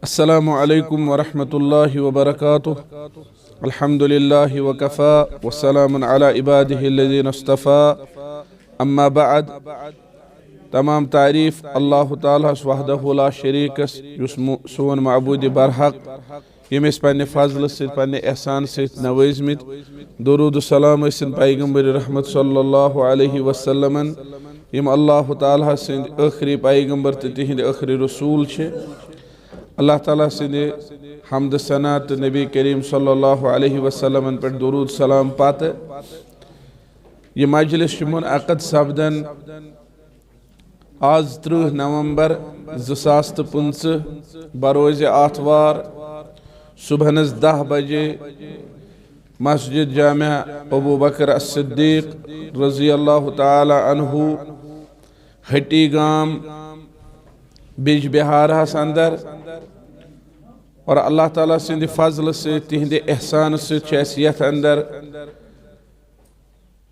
अस्सलामु अलैकुम वरहमतुल्लाहि वबरकातुह। अल्हम्दुलिल्लाहि वकफ़ा वस्सलामुन अला इबादिहिल्लज़ीना इस्तफ़ा। अम्मा बअद। तमाम तारीफ़ अल्लाह ताला वहदहु ला शरीकस युस सोन मअबूद बरहक यमिस पन्ने फज़ल से पन्ने एहसान से नवाज़मित। दुरूद सलाम सन पैगंबर रहमत सल्लल्लाहु अलैहि वसल्लमन यम अल्लाह ताला सिंद आखिरी पैगंबर तो तिहिंद आखिरी रसूल छे। अल्लाह ताला सिंद हमद सना तो नबी करीम सल्लल्लाहु अलैहि वसल्लम पे दुरूद सलाम पात ये मजलिस मुनअक़द सपदन आज 30 नवंबर 2015 बरोज़ आतवार सुबहनस 10 बजे मस्जिद जामिया अबू बकर as-सिद्दीक़ रज़ी अल्लाह ताला अन्हु हटी गाम बिज बिहार अंदर और अल्लाह ताला सिंद फजल से तिहंद एहसान से यथ अंदर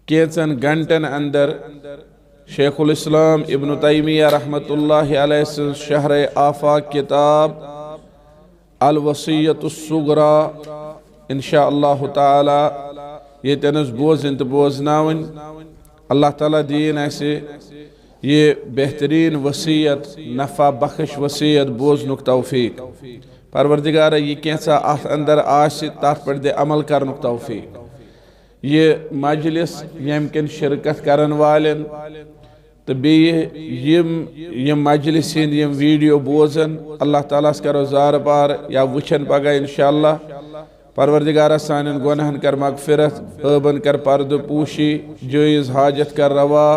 केचन घंटन अंदर शेखुल इस्लाम इब्न तैमिया रहमतुल्लाहि अलैहि शहर आफाक किताब अल वसीयतुस सुगरा इंशा अल्लाह ताला ये तनस बोजन तो बोजनावन अल्लाह ताला दीन ऐसे ये बेहतरीन वसीयत नफ़ा बख्श वसीयत बोजनुक तौफीक। परवरदिगार ये कैसा अंदर आश तथ पर दे अमल करनुक तौफीक। ये मजलिस यमकिन शिरकत करन वालन तो यम मजलिस यम वीडियो बोजन अल्लाह ताला करो ज़ार बार या वुचन पगह इंशाअल्लाह। परवरदिगार सानन गुनाहन कर मगफिरत अबन कर पर्द पूशी जायज़ हाजत कर रवा।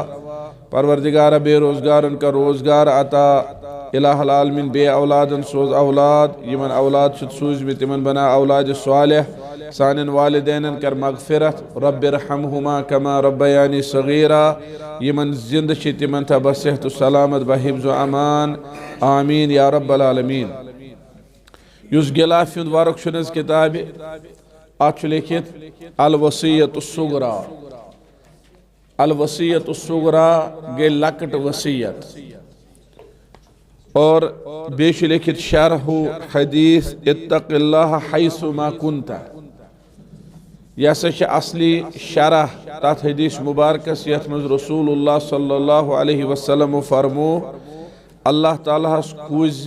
परवरदिगार बेरोजगारन का रोजगार अता इलाहुल आलमीन बे औलादन सोज औलाद यमन औलाद सूजमित तिमन बना औलाद सालिह। सानन वालिदैन कर मगफिरत रब्बिरहमहुमा कमा रब्बयानी सगीरा यमन जिंद तिमन था बसेहत सलामत बहिफ्ज़ अमान आमीन या रब्बल आलमीन। युस गिलाफ वर्क किताब अत लिखित अल वसीयतुस सुगरा। अल वसीयतुस सुगरा गई लकट वसीयत और बेश लिखित शरहु हदीस इत्तक़िल्लाह हैसुमा कुन्ता। यह सच असली शरह तथ हदीस मुबारकस यथ मज रसूलुल्लाह सल्लल्लाहु अलैहि वसल्लम फरमो अल्लाह ताला कूज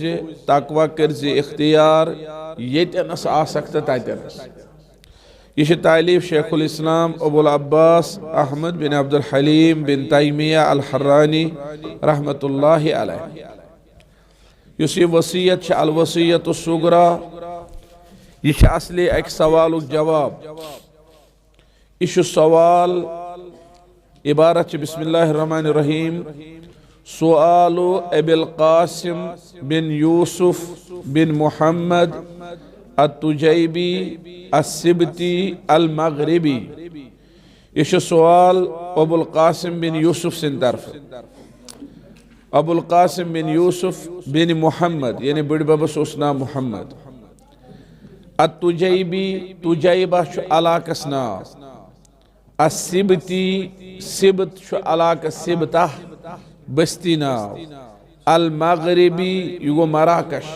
तकवा कर इख्तियार येतनस आसक्त ततनस। यह तालीफ शेखुल इस्लाम अबुल अब्बास अहमद बिन अब्दुल हलीम बिन तैमिया अल हर्रानी रहमतुल्लाहि अलैह। युस ये वसीयत अल वसीयतुस सुगरा यह असली एक सवाल जवाब। यह सवाल इबारत बिस्मिल्लाहिर रहमानिर रहीम सुआलु अबिल कासिम बिन यूसुफ बिन मुहम्मद अत-तुजैबी अस-सिबती अल-मग़रिबी। यह सवाल अबुल कासिम बिन यूसुफ सिन तरफ। अबुल कासिम बिन यूसुफ बिन मुहम्मद यानी बड़ बबस उस नाम मुहम्मद। अत-तुजैबी तुजैबा अलाकस नाम। अस-सिबती सिबत अलाकस सिबता बस्ती नाव। अल-मग़रिबी युगो मराकश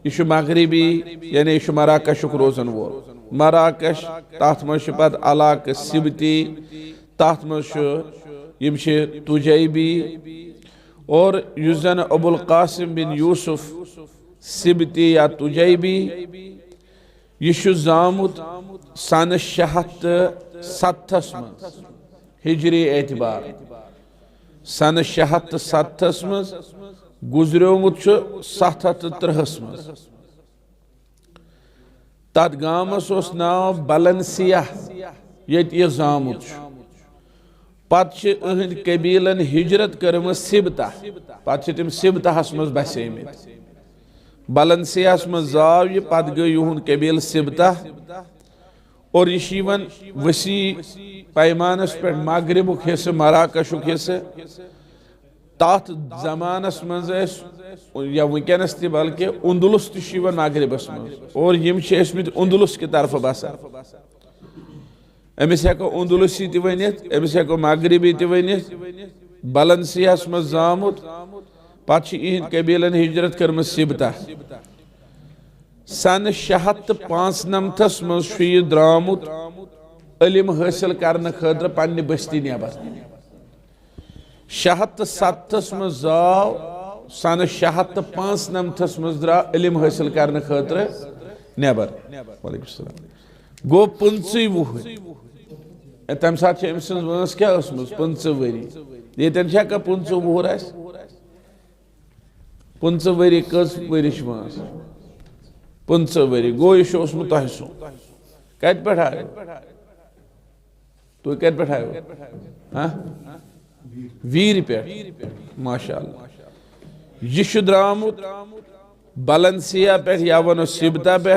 यह मग़रिबी यानी यह मराकश रोजन वो मराकश तथ मज पत अलाक सिबती तथ मज यम तुजैबी और युस जन अबुल कासिम बिन यूसुफ सिबती या तुजैबी यह जामुत सन 607 मज हिजरी एतबार सन 607 मज गुजरोमुत 703 मज। तथ गामस उस नाव बलनसिया ये जामुत पत अहद कबीलन हिजरत करम सिबता पत तम सिबताहस मज बसेमित। बलनसियास मज जाव यह पत गई युहद कबील सिबता और यह वसी पैमानस पे मगरिबुक हिस्से मराकशुक हिस्से तथ जमानस मज या वनकस तह बल्कि उंदुलुस तह मगरिबस मज और यम उंदुलुस की तरफ बसा। अमिस हेको उंदुलुसी तह वनित अमिस हेको मगरिबी तह वनित। बलनसियास मज जामुत पत इहद कबीलन हिजरत करम सिबता सन 695 मज द्रामुत इल्म हासिल करने खतर पन्ने बस्ती नेबर 607 मज जाव सन 695 मज द्राव इल्म हासिल करने खतर नेबर गो 15 वुहर तम सात अम सज वंस क्या 15 वरी ये 15 वुहर 15 वरी कस वरी वंस 15 वरी गो यह तह सु कत पे आयो तुम कत पे आयो हाँ वीर पे माशाअल्लाह यह द्रामुत बलनसिया पे या वनो सिबता पे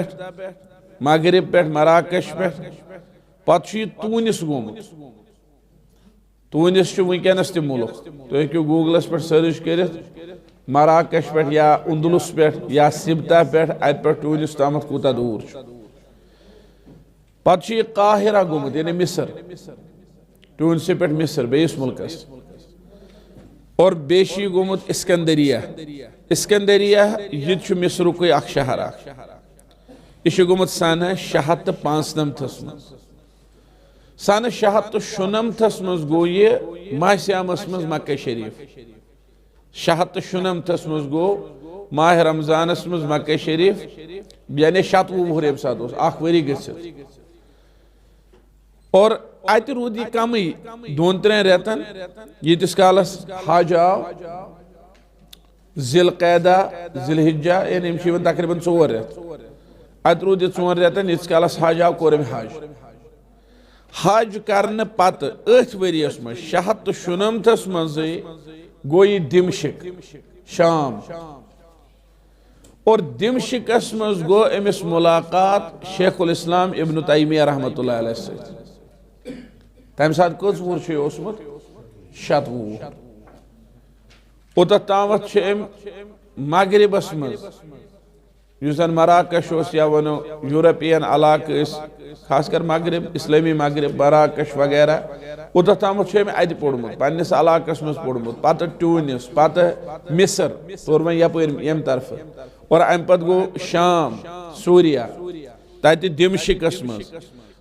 मगरिब पे मराकश पे पे तूनिस गोमुत तूनिस वनकस तह मुल्क तुम हेको गूगलस पे सर्च कर मराकश पे या उंदुलुस पे या सिबता पे अत पे टूनिस तम कूता दूर पे काहिरा गोमुत यानी मिस्र टूनिस पे मिस्र बेस मुल्कस और बेशी गोमुत इस्कंदरिया इस्कंदरिया यह मिस्रुक अख शहर यह गोमुत सन 695 सन 697 मज गो यह माह सियामस मज मक्का शरीफ 697 मज गो माह रमजानस मज मक्का शरीफ यानी 7 वुहर यम सात अख वरी गसित और अत रूद यह कम 2-3 रेतन यीतिस कालस हज आव जिलकैदा जिलहिज्जा यानी तकरीबन 4 रेत अत रूद 4 रेतन यीतिस कालस हज आव कोर हज हज करने पत अथ वरियस मज 697 मज गो यह दिमशिक शाम और दिमशिकस मज गो अमिस मुलाकात शेखुल इस्लाम इब्न तैमिया रहमतुल्लाह अलैह सत तम सात कस वुहर 7 वुहर ओत तामत मगरिबस मज मराकश या वनो यूरोपियन इलाक खासकर मगरिब इस्लामी मगरिब मराकश वगैरह ओत तामत अत पोर्मुत पन्निस इलाकस मज पोर्मुत पत टूनिस पत मिस्र तोर वो यपर यम तरफ और अम पत गो शाम सूरिया तत दिमशिकस मज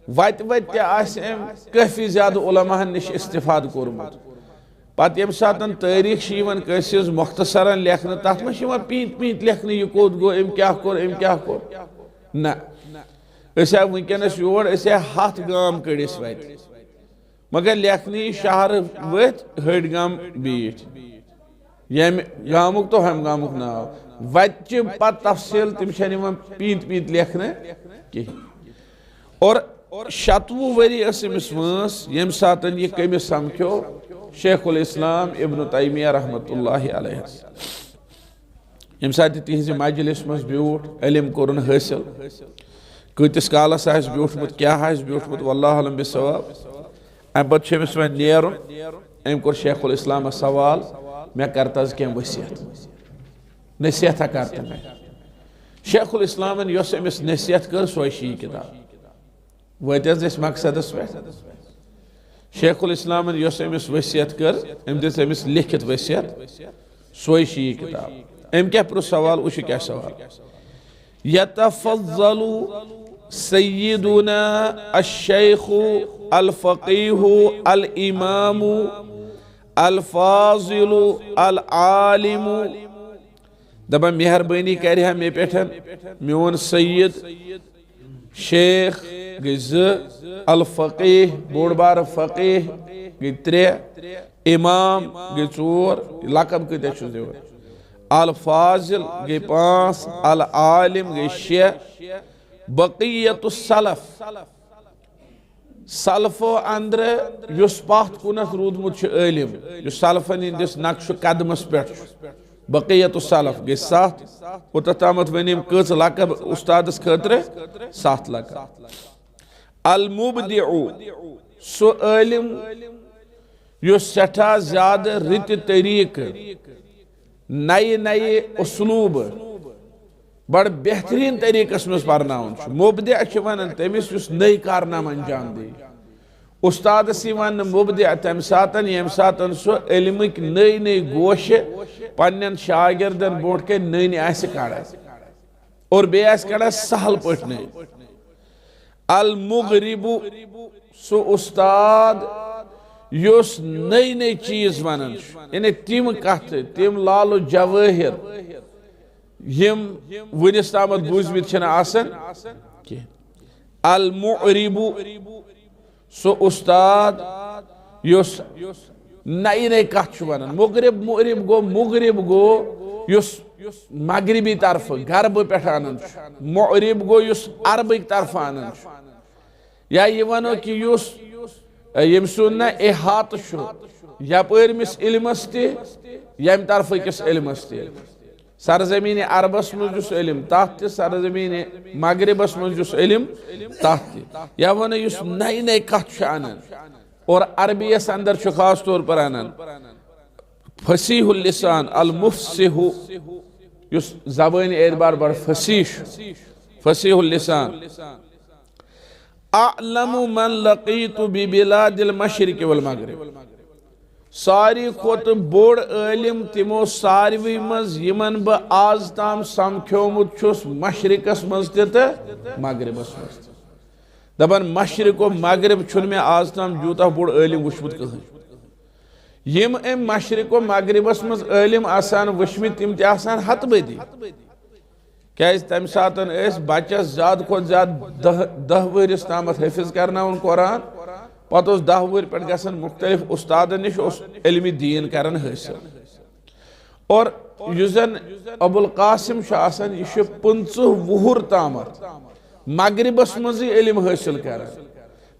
वत काफी ज्यादा उलमाहन निश इस्तिफाद कोर्मुत पत यम सात तारीख कसिस मुख्तसरन लेखन तथ मे पीत पीत लेखन यह कोत गो अम क्या कोर ना वनकस योर 7 गाम कड़िस वत मगर लेखन शहर वत हड़ गाम बीठ यम गामुक तो हम गामुक नाव वत पत तफसील तम पीत पीत लेखन कह और 7 वरी अमिस वंस यम सात यह कमिस समख्यो शेखुल इस्लाम इब्न तैमिया रहमतुल्लाह अलैह यम सात तिहज मजलिस मज ब्यूठ इल्म कोरन हासिल कतिस कालस ब्यूठमुत क्या ब्यूठमुत वल्लाहु अलम बिस्सवाब अम पत अमिस वो नेरुन अम कोर शेखुल इस्लाम सवाल मे कर तज कह वसीयत नसीहत कर मे शेखुल इस्लाम यस अमिस नसीहत कर सो यह किताब वत मकसदस पे शेखुल इस्लाम यस अमिस वसीयत कर अम दिस अमिस लिखित वसीयत सो यह किताब अम क्या पुर सवाल उश क्या सवाल यतफज़्ज़लु सय्यिदुना अश-शैखु अल-फ़क़ीहु अल-इमामु अल-फ़ाज़िलु अल-आलिमु दबा मेहरबानी कर मे पे मोन सय्यद शेख गई 2 अल-फ़क़ीह बोड़ बार फ़क़ीह गई 3 इमाम गई 4 लकब कत अल-फ़ाज़िल गई 5 अल-आलिम गई 6 बक़ियतुस सलफ़ सलफ़ो अंदर युस पथ कुनत रूदमुत इल्म युस सलफ़न हिंदिस नक्श कदमस पे बक़ियतुस सलफ़ गई 7 ओत तामत वनिम कच लकब उस्तादस खतर 7 लकब अल-मुब्दिउ सो इल्म युस सठा ज्यादा रित तरीक नए नए उसलूब बड़ बेहतरीन तरीकस मज परनाउन मुब्दि वन तमिस युस नई कारनाम अंजाम दे उस्तादस वन मुब्दि तम सातन यम सातन सो इल्मिक नई नई गोश पन्न शागिर्दन बोट के नई आस कड़ा और बेस कड़ा सहल पटने अल मुगरिबु सो उस्ताद योस नई नई चीज वनान यानी तिम कथ तिम लालो जवाहिर यम वनिस तामत बूझमित छन आसन के अल मुगरिबु सो उस्ताद योस नई नई कथ वनान मुगरिब गो योस मगरिबी तरफ गरब पे मुगरिब गो युस अरबिक तरफ आनन या ये वनो कि युस यम सुन ना इहात यपरमिस इल्मस यम तरफ किस इल्मस सरजमीन अरबस मज इल्म तथ सरजमीन मगरिबस मज इल्म तथ या वन युस नई नई कथ आनन और अरबियस अंदर खास तौर पर आनन फसीहुल लिसान अल मुफसिहु युस ज़बान एतबार बड़ फसीहुल लिसान अअलमु मन लक़ीतु बिबिलादिल मशरिक़ वल मग़रिब सारी खोत बोड़ आलिम तिमो सारवी मज यमन ब आज ताम समख्योमुत छुस मशरिकस मज ते मगरिबस मज दपन मशरिक व मगरिब छुन में आज ताम जूता बोड़ आलिम वुचमुत कहीं यम अम मशरिक व मगरिबस मज आलिम आसान वुचमित तिम ते आसान हत बदी क्या तम सात बच्चस ज्यादा खुद ज्यादा 10 वरिस ताम हफिज करनावन कुरान पत 10 वरि पे गसन मुख्तलिफ उस्तादन निश इल्म दीन करन हासिल और युजन अबुल कासिम आसान यह 15 वुहर ताम मगरिबस मज इल्म हासिल कर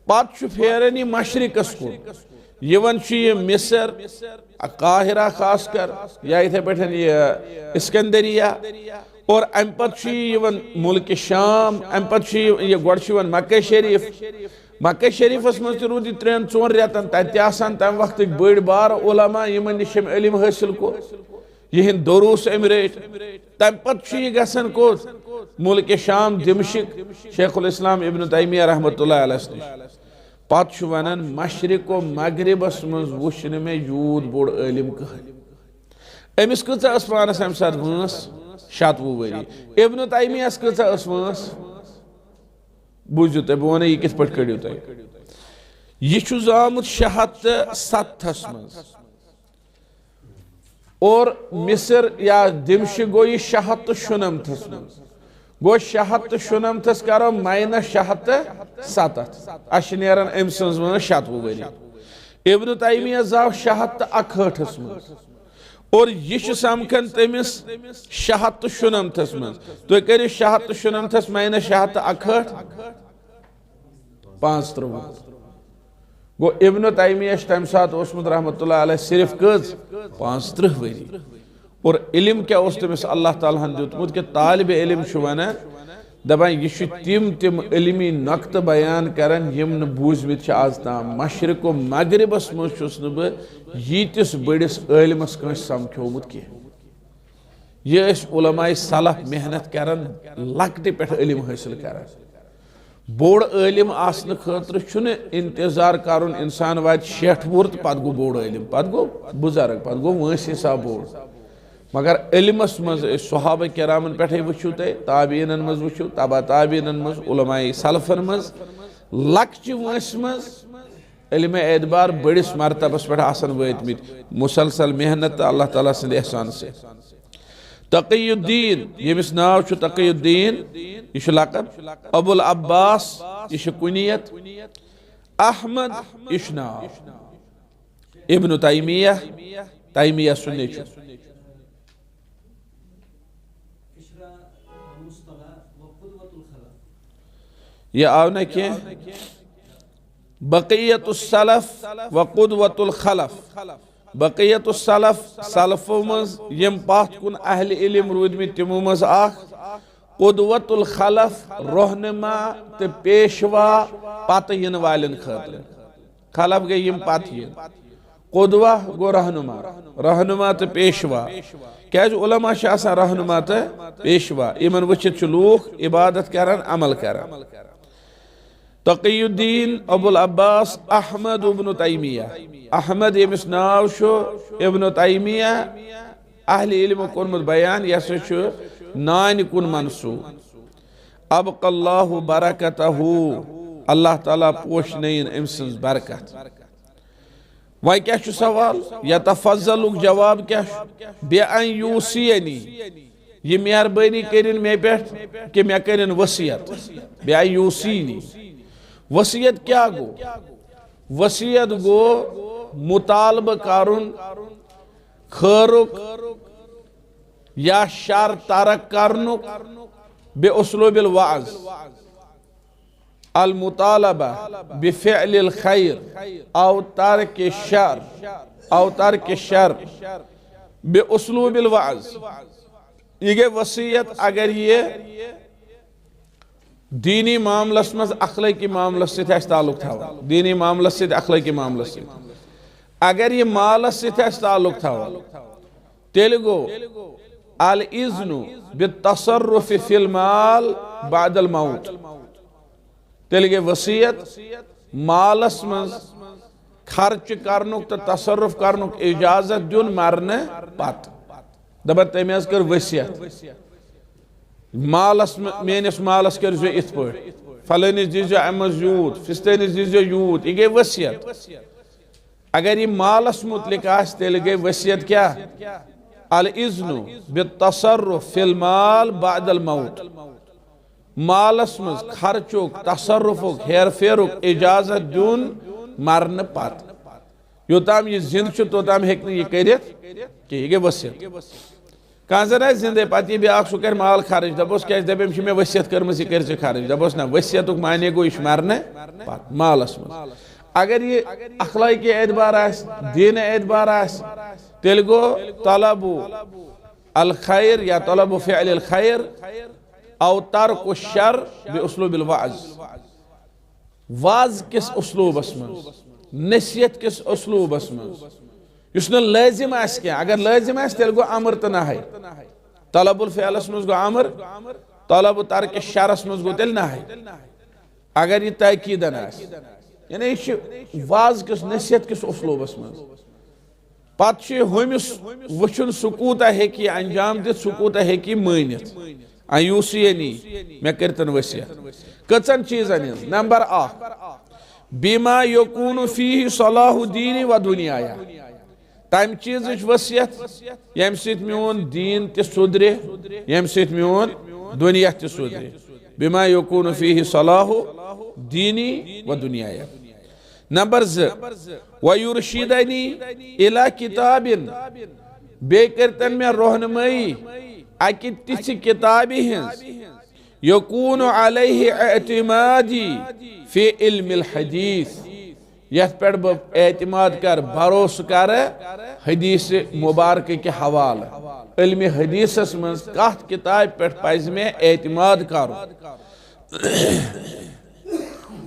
पत फेरन यह मशरिकस कुन यवन मिसर काहिरा खास कर या इथे पे यह इस्कंदरिया और अम पवन मुल्क शाम अम पे मक्का शरीफस मज रूद 3-4 रेतन तम वक्त बड़ बार उलमा यमन निश इल्म हासिल को यह दरूस अम रट तम पे गसन कोत मुल्क शाम दिमशिक शेखुल इस्लाम इब्न तैमिया रहमतुल्लाह अलैह निश पत वन मशरिक व मगरिबस मज वुच मे यूत बोड़ इल्म कहीं अमिस कह पानस अम सात वस 70 वरी इब्न तैमियस कह वस बुझो तुम बह यह कित पे कड़ो तुम यह आमुत 607 मज और मिस्र या दिमशिक गो यह 697 मज गो 697 करो -607 अश नेरन अम सज वन 70 वरी इब्न तैमिया जाव 661 मज और यह समखन तमिस 697 मज तुम करो 697 -661 35 गो इब्न तैमिया तम सात रहमतुल्लाह अलैह सिर्फ कज 35 वरी और इल्म क्या तमिस अल्लाह ताला दुतमुत कि तालिब इल्म वन दपान यह तिम इल्मी नक्त बयान करन यम न बूझमित आज ताम मशरिक व मगरिबस मज बह यीतिस बड़िस इल्मस कंस समख्योमुत कह यह उलमाए सलफ मेहनत करन लकटे पे इल्म हासिल कर बोड़ इल्म आसन खतर इंतजार कर इंसान वात 60 वुर तो पत गो बोड़ इल्म पत गो बुजुर्ग पत गो वंस हिसाब बोड़ मगर इल्मस मज सहाबा किरामन पे वो ताबीन मज वो तबा ताबीन मज उलमाए सलफन मज लक्चि वंस मज इल्म एतबार बड़िस मरतबस पे आसन वतमित मुसलसल मेहनत अल्लाह ताला सद एहसान से तक़ीउद्दीन यमिस नाव तक़ीउद्दीन यह लक़ब अबुल अब्बास यह कुनियत अहमद यह नाव इब्न तैमिया सुन्नी यह आव न कि बक़ियतुस सलफ व क़ुदवतुल खलफ बक़ियतुस सलफ सलफो मज यम पथ कुन अहल इल्म रूदमित तिमो मज क़ुदवतुल खलफ रहनुमा तो पेशवा पत इन वालन खतर खलफ गई यम पत इन क़ुदवा गो रहनुमा तो पेशवा क्या उलमा रहनुमा तो पेशवा इन वचित लूख इबादत कर अमल कर तक़ीउद्दीन अबुल अब्बास अहमद इब्न तैमिया अहमद यमिस नाव इब्न तैमिया अहल इल्म कोरमुत बयान यह नान कुन मंसूब। अब अल्लाहु बरकतहू, अल्लाह ताला पोश नयन अम सज बरकत। वह क्या सवाल, यतफज़्ज़लुक जवाब क्या बेअन यूसियनी, ये मेहरबानी करिन मे पे कि मे करिन वसीयत। बेअन यूसीनी, वसीयत क्या गो? वसीयत गो मुतालबा करुन खैरुक या शर तरक करनुक बे उसलूबिल वाज। अल मुतालबा बिफ़िअलिल खैर औ तर्क शर औ तर्क शर बे उसलूबिल वाज। ये गई वसीयत अगर ये दीनी मामलस मज अखलाकी मामलस से ताल्लुक था, दीनी मामलस से अखलाकी मामलस से। अगर ये मालस से ताल्लुक था तेल गो अल इज़्नु बित्तसर्रुफ़ फ़िल माल बादल मौत। तेल गई वसीयत मालस मज खर्च करनुक तो तसर्रुफ करनुक इजाजत दुन मरने पत। दपन तमे कर वसीयत मालस मेनिस मालस कर इत पे फलानिस दीजो अमस यूत फिस्तनिस दीजो यूत। यह गई वसीयत। अगर ये मालस मुतलिक आस तेल गई वसीयत क्या? अल इज़्नु बित्तसर्रुफ़ फ़िल माल बादल मौत। मालस मज खर्चुक तसर्रुफुक हेर फेरुक इजाजत दुन मरने पत। योताम ये जिंद तोताम हेक यह करित कि यह गई वसीयत। कह जन जिंदे पे ब्या सह कर माल खर्च दपोस क्या दपे मे वसीयत कर्म यह कर खर्च दपोस ना वसीयत माने गो यह मरने पत मालस मज। अगर ये अखलाकी एतबार दीन एतबार तेल गो तलबु अल खैर या तलबु फ़िअलिल खैर औ तर्क शर बे उसलूबिल वाज। वाज किस उसलूबस मज, नसीहत किस उसलूबस मज युस न लाजिम आस क्या। अगर लाजिम आस तेल गो अमर तो ना है। तलबुल फ़िअलस मज गो अमर, तलब तर्क शरस मज गो तेल ना है। अगर ये ताकीदन आस यानी वाज किस नसीहत किस उसलूबस मज पे हमिस वुन सह कूता हेकी अंजाम दित सह कूता हेकी मानित। अयूसियनी मे करतन वसीयत कचन चीजन हिंद। नंबर 1 बिमा यकूनु फीहि सलाहु दीनी व दुनियाया, तम चीज वसीयत यम सत मोन दीन त सुधरे यम सत मोन दुनिया त सुधरे। बिमा यकूनु फीहि सलाहु दीनी व दुनियाया। नंबर 2 व युरशिदनी इला किताबिन, बे करतन मे रहनुमाई अकि तिछ किताबि हिंस यकूनु अलैहि एतिमादी फी इल्मिल हदीस, यथ पे बह एतमाद कर भरोस कर हदीस मुबारक के हवाले। इल्म हदीसस मज कत किताब पे पज मे एतमाद कर।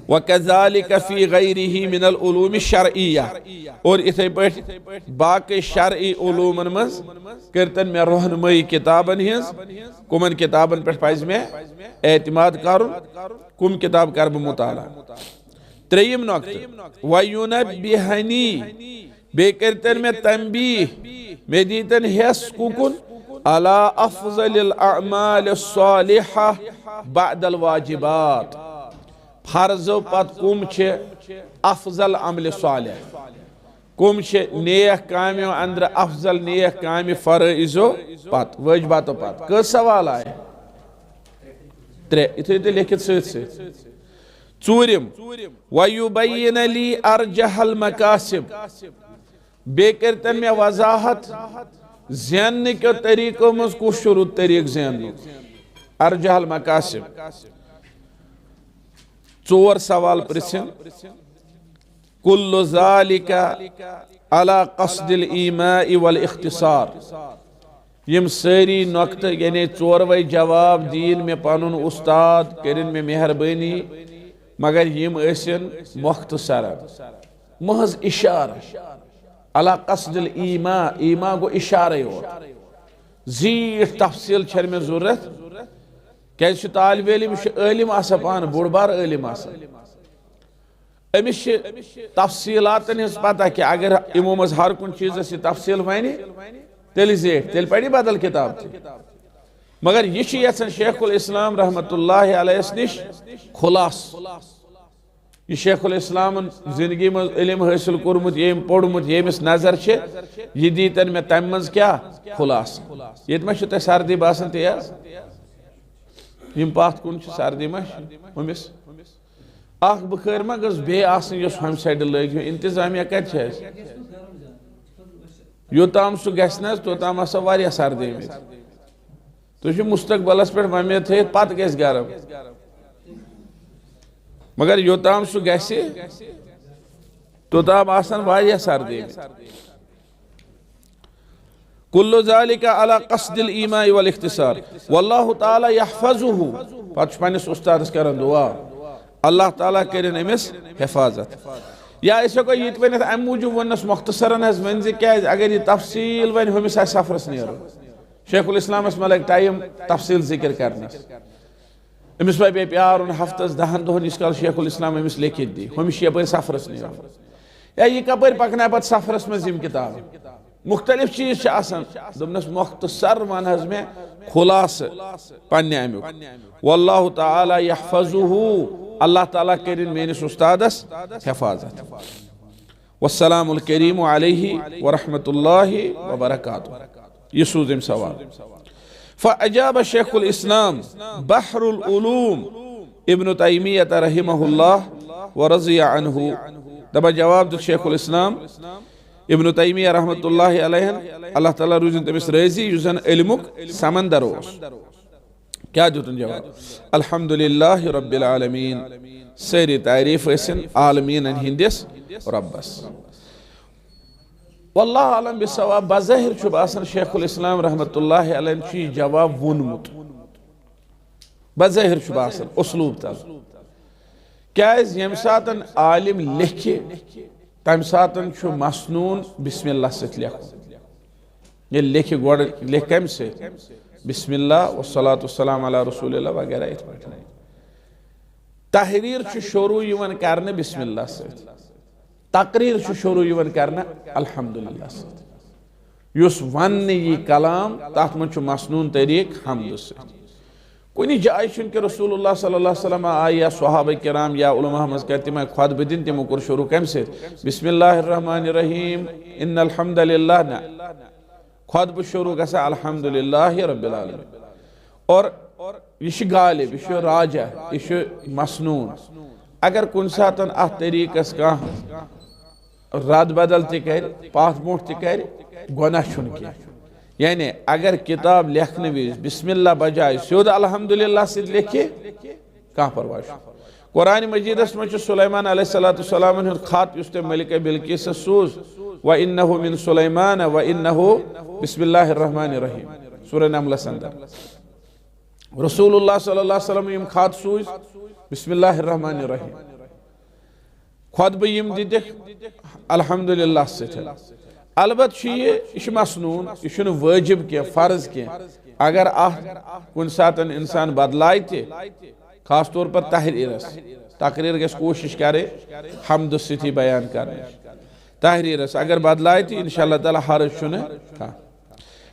वकज़ालिक फ़ी गैरिही मिनल उलूम शरइय्या, और इथे पे बाकी शरई उलूमन मज करतन मे रहनुमाई किताबन हिंस कुमन किताबन पे पज मे एतमाद कर, कुम किताब कर बह मुताला। 3 नुक्त वयुनब्बिहनी, बे करतन मे तंबीह मे दीतन हेस कुकुन अला अफ़ज़लिल अअमाल अस्सालिहा बअदल वाजिबात। फर्जो पत कुम छे अफजल अमल सालिह, कुम छे नेक कामों अंदर अफजल नेक काम फरइजो पत वाजिबातो पत। कस सवाल आए 3 इथे तो लिखित सत। 4 वयुबय्यिन ली अर्जहल मकासिब, बे करतन मे वजाहत ज़ैन के तरीकों मज कुछ शुरू तरीक ज़ैन अर्जहल मकासिब। 4 सवाल पृछन कुल्लु ज़ालिका अला क़स्दिल ईमाई वल इख्तिसार। यम सारी नुक्त यानी 4 जवाब दीन में पनुन उस्ताद करिन में मेहरबानी, मगर यम ऐसन मुख्तसर महज इशारा। अला क़स्दिल ईमा, ईमा गो इशारे और जीठ तफसील छर में जरूरत। क्या तालिब इल्म आसा पान बोड़ बार इल्म आसा अमिस तफसीलातन हिंस पता कि अगर इमो मज हर कुन चीज तफसील वन तेल जेठ तेल पढ़ी बदल किताब मगर यह शेखुल इस्लाम रहमतुल्लाहि अलैहि निश खुलास यह शेखुल इस्लाम जिंदगी में इल्म हासिल कोर्मुत यम पोर्मुत यमिस नजर यह दीतन मे तम मज क्या खुलास ये मा सर्दी बासान तेज यम पथ कुन सर्दी मा हमिस अख बुखार मा गस बे हम साइड लग इंतजामिया कत योताम सह गस तोताम आसा वारिया सर्दी में तुझ मुस्तकबलस पे वमेद थे पत गस गरम मगर योताम सह गस तोताम आसन वारिया सर्दी में कुल्लु ज़ालिका अला क़स्दिल ईमाई वल इख्तिसार वल्लाहु ताला यहफ़ज़ुहु पत पन्निस उस्तादस करन दुआ अल्लाह ताला करिन अमिस हिफाजत या इस को ये वन अम मूजूब वनस मुख्तसरन वन क्या अगर यह तफसील वन हमिस सफरस नीर शेखुल इस्लाम लग टाइम तफसील जिक्र करने अमिस पे प्यार हफ्तस 10 दोहन इस काल शेखुल इस्लाम अमिस लिखित दी हमिस यप सफरस नीर या यह कपर पकना पे सफरस मज किताब मुख्तलिफ चीज दोपनस मुख्तसर वन में खुलास पन्ने अमुक वल्लाहु ताला यहफ़ज़ुहु अल्लाह ताला करिन मेनिस उस्तादस हिफाजत वस्सलामुल करीम अलैहि व रहमतुल्लाहि व बरकातुहू यह सूज सवाल फ़अजाब शेखुल इस्लाम बहरुल उलूम इब्न तैमिय्यह रहिमहुल्लाह व रज़िया अन्हु दबा जवाब दो शेखुल इस्लाम इब्न तैमिय्यह रहमतुल्लाहि अलैहि अल्लाह ताला रुजन तमिस राज़ी युजन इल्मुक समंदर ओस क्या दुतन जवाब अल्हम्दुलिल्लाहि रब्बिल आलमीन सारी तारीफ असन आलमीन हिंदिस रब्बस वल्लाहु आलम बिस्सवाब बज़ाहिर छु बासन शेखुल इस्लाम रहमतुल्लाहि अलैहि छी जवाब वोनमुत बज़ाहिर छु बासन उसलूब तल क्या यम सातन आलिम लिखे तम सातन छु मसनून बिस्मिल्लाह सत लिखो ये लिखे गोड़ लिख कम से बिस्मिल्लाह वस्सलातु वस्सलाम अला रसूलिल्लाह वगैरह इत पठ तहरीर छु शुरू यवन करने बिस्मिल्लाह सत तकरीर छु शुरू यवन करने अल्हम्दुलिल्लाह सत युस वन्ने ये कलाम तथ मन छु मसनून तरीक हम्द सत कुनी जाय छुन के रसूलुल्लाह सल्लल्लाहु अलैहि वसल्लम आय या सहाबा किराम या उलमा मज कहते मैं खुद बदिन तिमो कर शुरू कम से बिस्मिल्लाहिर रहमानिर रहीम इन्नल हम्दुलिल्लाह ना खुद ब शुरू गसा अल्हम्दुलिल्लाहि रब्बिल आलमीन और यह गालिब यह राजा यह मसनून अगर कुन सातन अत तरीकस कह रद बदल कर पाथ मोट कर गुनाह छुन किया यानी अगर किताब लिखने विज बिस्मिल्लाह बजाय सिद्ध अल्हम्दुलिल्लाह से लिखे कह परवाह कुरान मजीदस में सुलैमान अलैहिस्सलाम खत उस मलिका बिल्किस सूज व इन्नहु मिन सुलैमान व इन्नहु बिस्मिल्लाहिर रहमानिर रहीम सूरह नमल अंदर रसूलुल्लाह सल्लल्लाहु अलैहि वसल्लम यम खत सूज बिस्मिल्लाहिर रहमानिर रहीम खुद बम दिख अल्हम्दुलिल्लाह से अलबत यह मसनून यह वाजिब क्या फर्ज क्या अगर कुन सातन इंसान बदलाय खास तौर पर तकरीर गस कोशिश करे हम्द सती बयान करने तहरीरस अगर बदलाय इंशाअल्लाह ताला हर्ज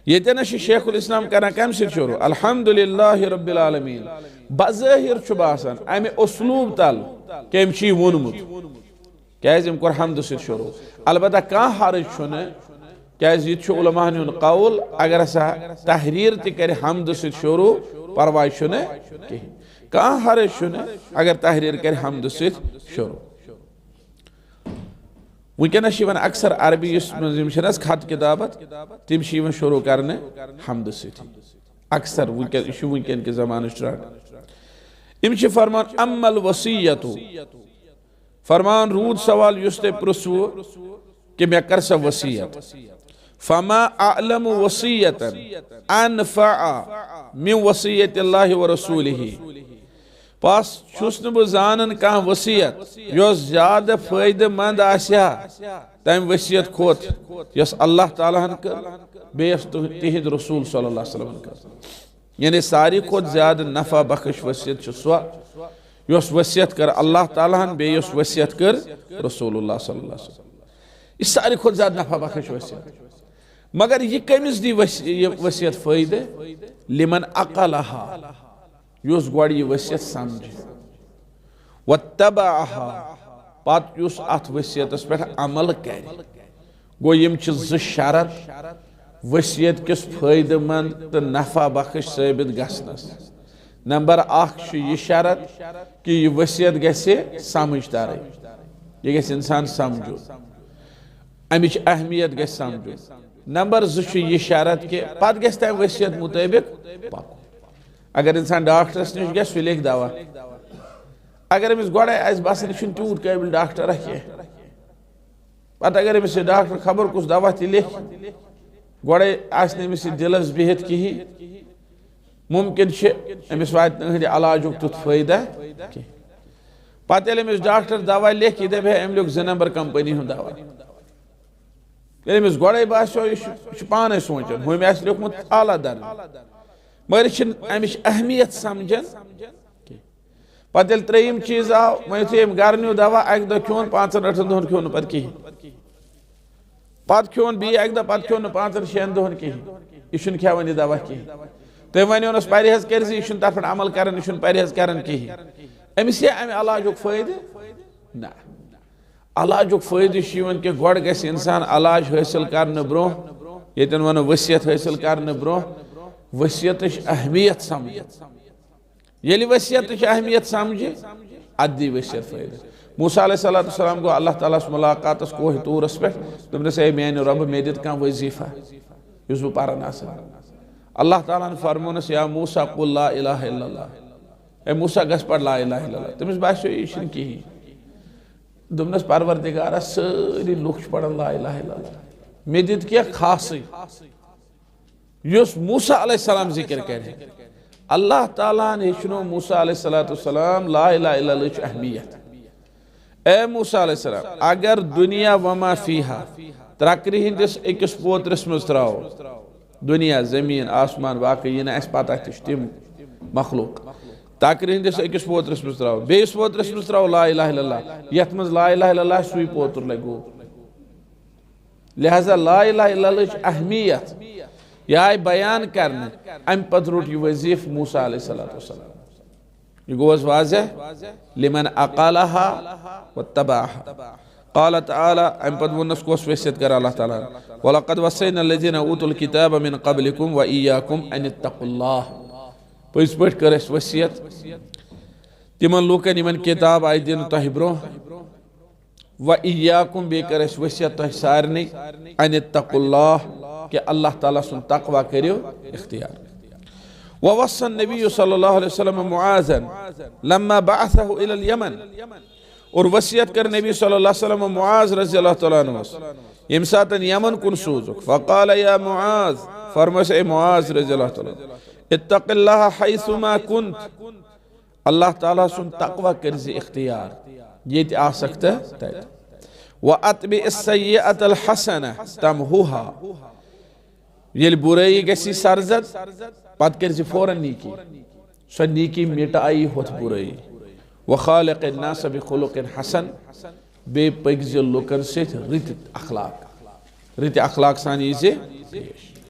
ये शेखुल इस्लाम कर कम शुरू अल्हम्दुलिल्लाहि रब्बिल आलमीन बज़ाहिर छु बासान अमे उसलूब तल कम वोनमुत क्या कोर हम्द सत शुरू अलबत्ता कह हर्ज क्या उलमा कौल अगर हसा तहरीर कर हम्द सत शुरू परवाह कहीं कह हर्ज अगर तहरीर कर हम्द सत शुरू वनकस अक्सर अरबी खत किताबत तम शुरू करने हम्द सत अक्सर वनकन के जमान इम फरमान अम्मल वसीयतु फरमान रूद सवाल युस ते पुरसवो कि मैं कर सा वसीयत फमा अअलम वसीयतन अनफअ मिन वसीयतिल्लाहि व रसूलिही पास छुस न बह जानन कह वसीयत यस ज्यादा फायदेमंद आस्या तम वसीयत खोत यस अल्लाह ताला कर बेस तिहिद रसूल सल्लल्लाहु अलैहि वसल्लम कर यानी सारी खोत ज्यादा नफा बख्श वसीयत सो यस वसीयत कर अल्लाह ताला बेस वसीयत कर रसूलुल्लाह सल्लल्लाहु अलैहि वसल्लम इस सारी खुद ज्यादा नफा बख्श वसीयत मगर यह कमिस दी वसीयत फायदे लिमन अकलहा युस गोड़ यह वसीयत समझ वत्तबअहा पत युस अथ वसीयतस पे अमल कर गो यम ज शरत वसीयत किस फायदेमंद तो नफा बख्श साबित गसनस। नंबर 1 यह शरत कि यह वसीयत गसे समझदार, यह गस इंसान समझो, अमिच अहमियत गस समझो। नंबर 2 यह शरत कि पत गस तम वसीयत मुताबिक पको। अगर इंसान डॉक्टरस निश गस लिख दवा, अगर अमिस गोड़े बसान यह तूत काबिल डॉक्टर कह, पत अगर अमिस डॉक्टर खबर कुछ दवा त लिख गोड़े अमिस दिलस बिहित कहीं, मुमकिन अमिस वात इलाजुक तुत फायदा कह। पत अमिस डॉक्टर दवा लिख यह दप अम लिख 2 नंबर कंपनी हूं दवा, अमिस गोड़े बासो यह पाने सोचान हम लिखमुत आला दर्ज, मगर अमिश अहमियत समझान। पत 3 चीज आव वो गर न्यू दवा अक दह खोन 5-8 दोहन खो पे कहें, पत खोन बी अक दह पत खो 5-6 दोहन कहें, यह खेवान यह दवा कहें। तुम वोनस परहेज कर तथ पे अमल कर परहेज कर कहें, अमिस अमे अलाजुक फायदे ना। अलाजुक फायदे कि गोड़ गस इंसान अलाज हासिल करने ब्रो ये वनो वसीयत हासिल करने ब्रो वसीयत अहमियत समझ। ये वसीयत अहमियत समझे अदी वसीयत फायदे। मूसा अलैहिस्सलाम गो अल्लाह ताला मुलाकात कोह तूरस पे, तुमने मेन रब मे दित कह वजीफा युस बह पारान आसा। अल्लाह ताला ने फरमोनस या मूसा कुल ला इलाहा इल्लल्लाह, ए मूसा गस पढ़ ला इलाहा इल्लल्लाह। तमिस बासो यह कहीं, दोपनस परवरदिगारा सारी लुख पढ़ान ला इलाहा इल्लल्लाह, मे दित क्या खास युस मूसा अलैहिस्सलाम जिक्र करे। अल्लाह ताला ने हेचनो मूसा अलैहिस्सलाम ला इलाहा इल्लल्लाह की अहमियत। ए मूसा अलैहिस्सलाम अगर दुनिया वमा फीहा त्रकरी हिंदिस अकिस पोत्रस मज त्राओ, दुनिया जमीन आसमान बाकी यह ना पता तम मखलूक तकरी हिंदिस अकिस पोत्रस मज त्राओ, बेस पोत्रस मज त्राओ ला इलाहा इल्लल्लाह, यथ मज ला इलाहा इल्लल्लाह सुई पोत्र लगो। लिहाजा ला इलाहा इल्लल्लाह की अहमियत यह आय बयान करने, अम पत रोट यह वजीफ मूसा अलैहिस्सलाम। यह गोस वाज़ेह लिमन अक़लहा वत्तबअहा। क़ाल तआला अम पत वनस कोस वसीयत कर अल्लाह ताला वलक़द वस्सैना अल्लज़ीना ऊतुल किताब मिन क़ब्लिकुम व इय्याकुम अन इत्तक़ुल्लाह। पज़ पठ कर अस वसीयत तिमन लूकन यमन किताब आय दिन तह ब्रो व इय्याकुम बे कर अस वसीयत तह सारने अन इत्तक़ुल्लाह कि अल्लाह ताला सुन तक़वा करियो इख्तियार। ववस्सा नबी सल्लल्लाहु अलैहि वसल्लम मुआज़न लम्मा बअसहु इलल यमन, और वसीयत कर नबी सल्लल्लाहु अलैहि वसल्लम मुआज़ रज़ियल्लाहु तआला अन्हु यम सातन यमन कुन सूजुक। फ़क़ाल या मुआज़, फरमास ए मुआज़ रज़ियल्लाहु तआला इत्तक़िल्लाह हैसुमा कुन्त, अल्लाह ताला सुन तक़वा कर इख्तियार ये आ सकता है। व अत्बि अस्सय्यअतल हसना तमहुहा, ये बुराई गसी सरजद पत कर फौरन नीकी, सो नीकी मिटाई होत बुराई। व खालिक़ अन्नास बिखुलुक़िन हसन, बे पगज लुकन से रित अखलाक सान यीजे पेश।